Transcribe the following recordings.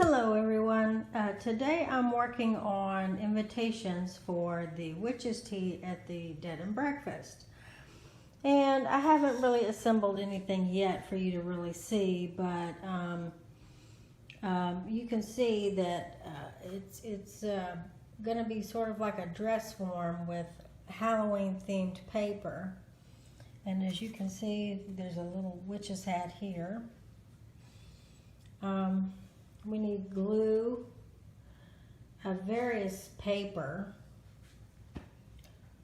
Hello everyone. Today I'm working on invitations for the Witch's Tea at the Dead and Breakfast. And I haven't really assembled anything yet for you to really see, but you can see that it's going to be sort of like a dress form with Halloween themed paper. And as you can see, there's a little witch's hat here. We need glue, various paper,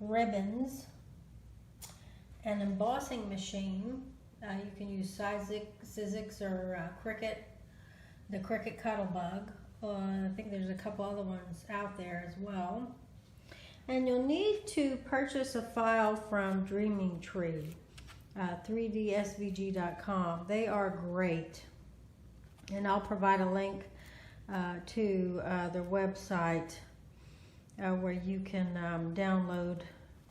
ribbons, an embossing machine. You can use Sizzix or Cricut, the Cricut Cuttelbug. I think there's a couple other ones out there as well. And you'll need to purchase a file from Dreaming Tree, 3dsvg.com. They are great. And I'll provide a link to their website where you can download,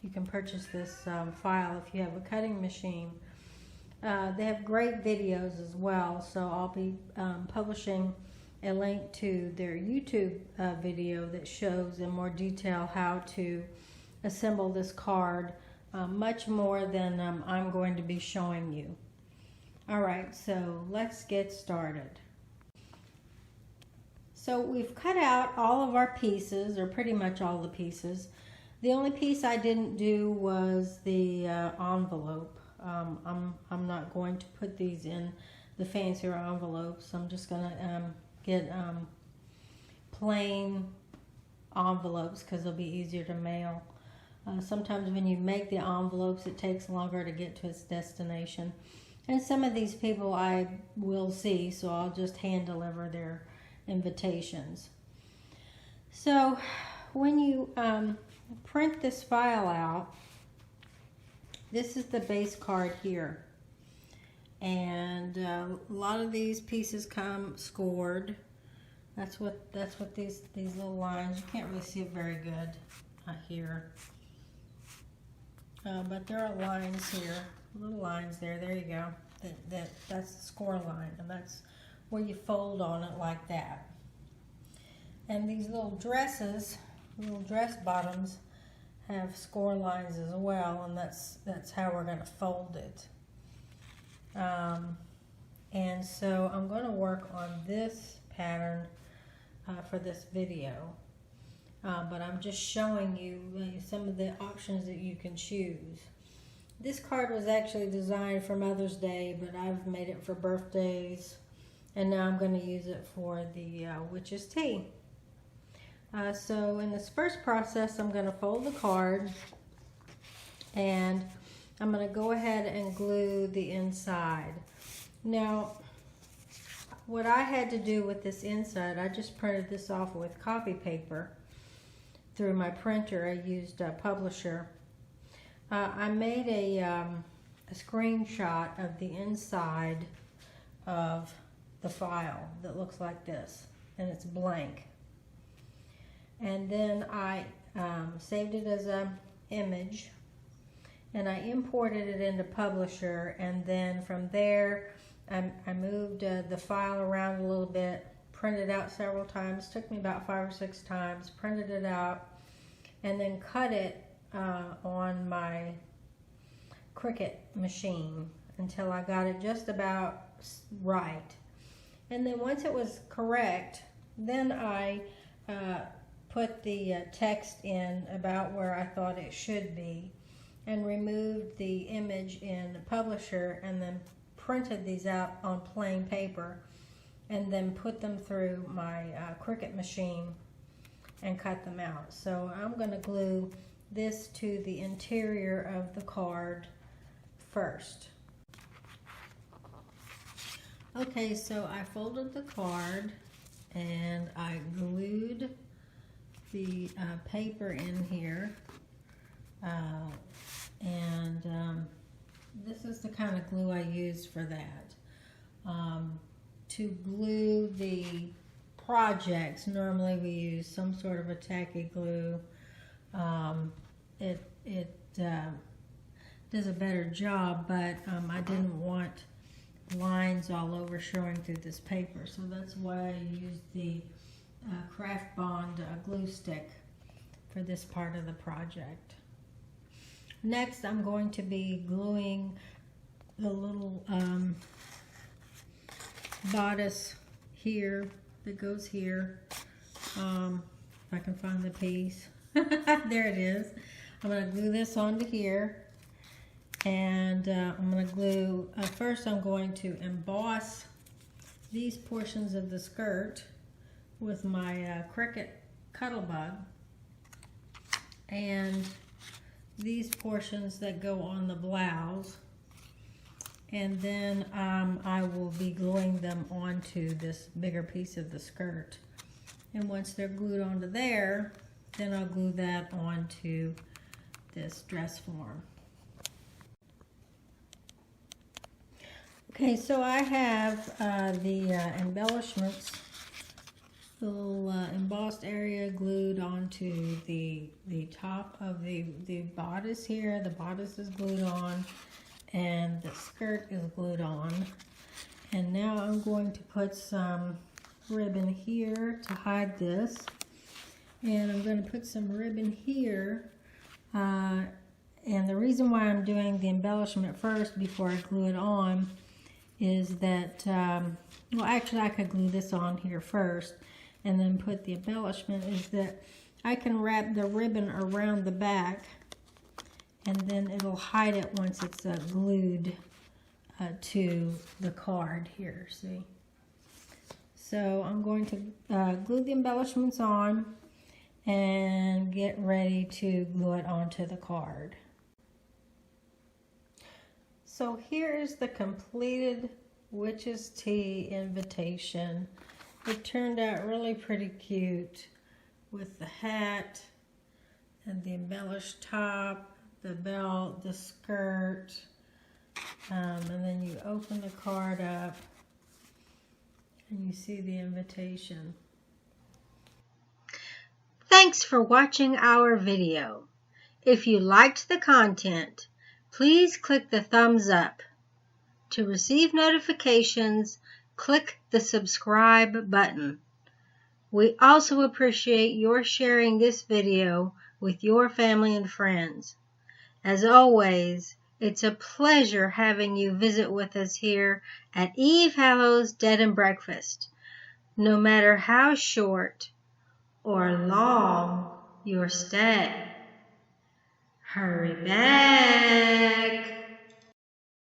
you can purchase this file if you have a cutting machine. They have great videos as well, so I'll be publishing a link to their YouTube video that shows in more detail how to assemble this card, much more than I'm going to be showing you. Alright, so let's get started. So we've cut out all of our pieces, or pretty much all the pieces. The only piece I didn't do was the envelope. I'm not going to put these in the fancier envelopes. I'm just going to get plain envelopes because they'll be easier to mail. Sometimes when you make the envelopes, it takes longer to get to its destination. And some of these people I will see, so I'll just hand deliver their invitations. So when you print this file out, this is the base card here, and a lot of these pieces come scored. That's what these little lines, you can't really see it very good here, but there are lines here, little lines there you go. That's the score line, and that's where you fold on it like that. And these little dress bottoms have score lines as well, and that's how we're going to fold it. And so I'm going to work on this pattern for this video, but I'm just showing you some of the options that you can choose. This card was actually designed for Mother's Day, but I've made it for birthdays. And now I'm going to use it for the Witch's Tea. So in this first process, I'm going to fold the card, and I'm going to go ahead and glue the inside. Now, what I had to do with this inside, I just printed this off with copy paper through my printer. I used a Publisher. I made a screenshot of the inside of the file that looks like this, and it's blank. And then I saved it as an image, and I imported it into Publisher, and then from there I moved the file around a little bit, printed it out several times, took me about 5 or 6 times, printed it out, and then cut it on my Cricut machine until I got it just about right. And then once it was correct, then I put the text in about where I thought it should be, and removed the image in Publisher, and then printed these out on plain paper, and then put them through my Cricut machine and cut them out. So I'm going to glue this to the interior of the card first. Okay, so I folded the card and I glued the paper in here, and this is the kind of glue I used for that. To glue the projects, normally we use some sort of a tacky glue, does a better job, but I didn't want lines all over showing through this paper, so that's why I used the Craft Bond glue stick for this part of the project. Next, I'm going to be gluing the little bodice here that goes here. If I can find the piece. There it is. I'm going to glue this onto here, and I'm going to glue, first I'm going to emboss these portions of the skirt with my Cricut Cuttelbug, and these portions that go on the blouse, and then I will be gluing them onto this bigger piece of the skirt. And once they're glued onto there, then I'll glue that onto this dress form. Okay, so I have the embellishments, the little embossed area glued onto the top of the bodice here. The bodice is glued on, and the skirt is glued on. And now I'm going to put some ribbon here to hide this, and I'm going to put some ribbon here, and the reason why I'm doing the embellishment first before I glue it on is that, well, actually I could glue this on here first and then put the embellishment, is that I can wrap the ribbon around the back, and then it'll hide it once it's glued to the card here, see? So I'm going to glue the embellishments on and get ready to glue it onto the card. So here's the completed Witch's Tea invitation. It turned out really pretty cute with the hat and the embellished top, the belt, the skirt, and then you open the card up and you see the invitation. Thanks for watching our video. If you liked the content, please click the thumbs up. To receive notifications, click the subscribe button. We also appreciate your sharing this video with your family and friends. As always, it's a pleasure having you visit with us here at Eve Hallows Dead and Breakfast. No matter how short or long your stay, hurry back.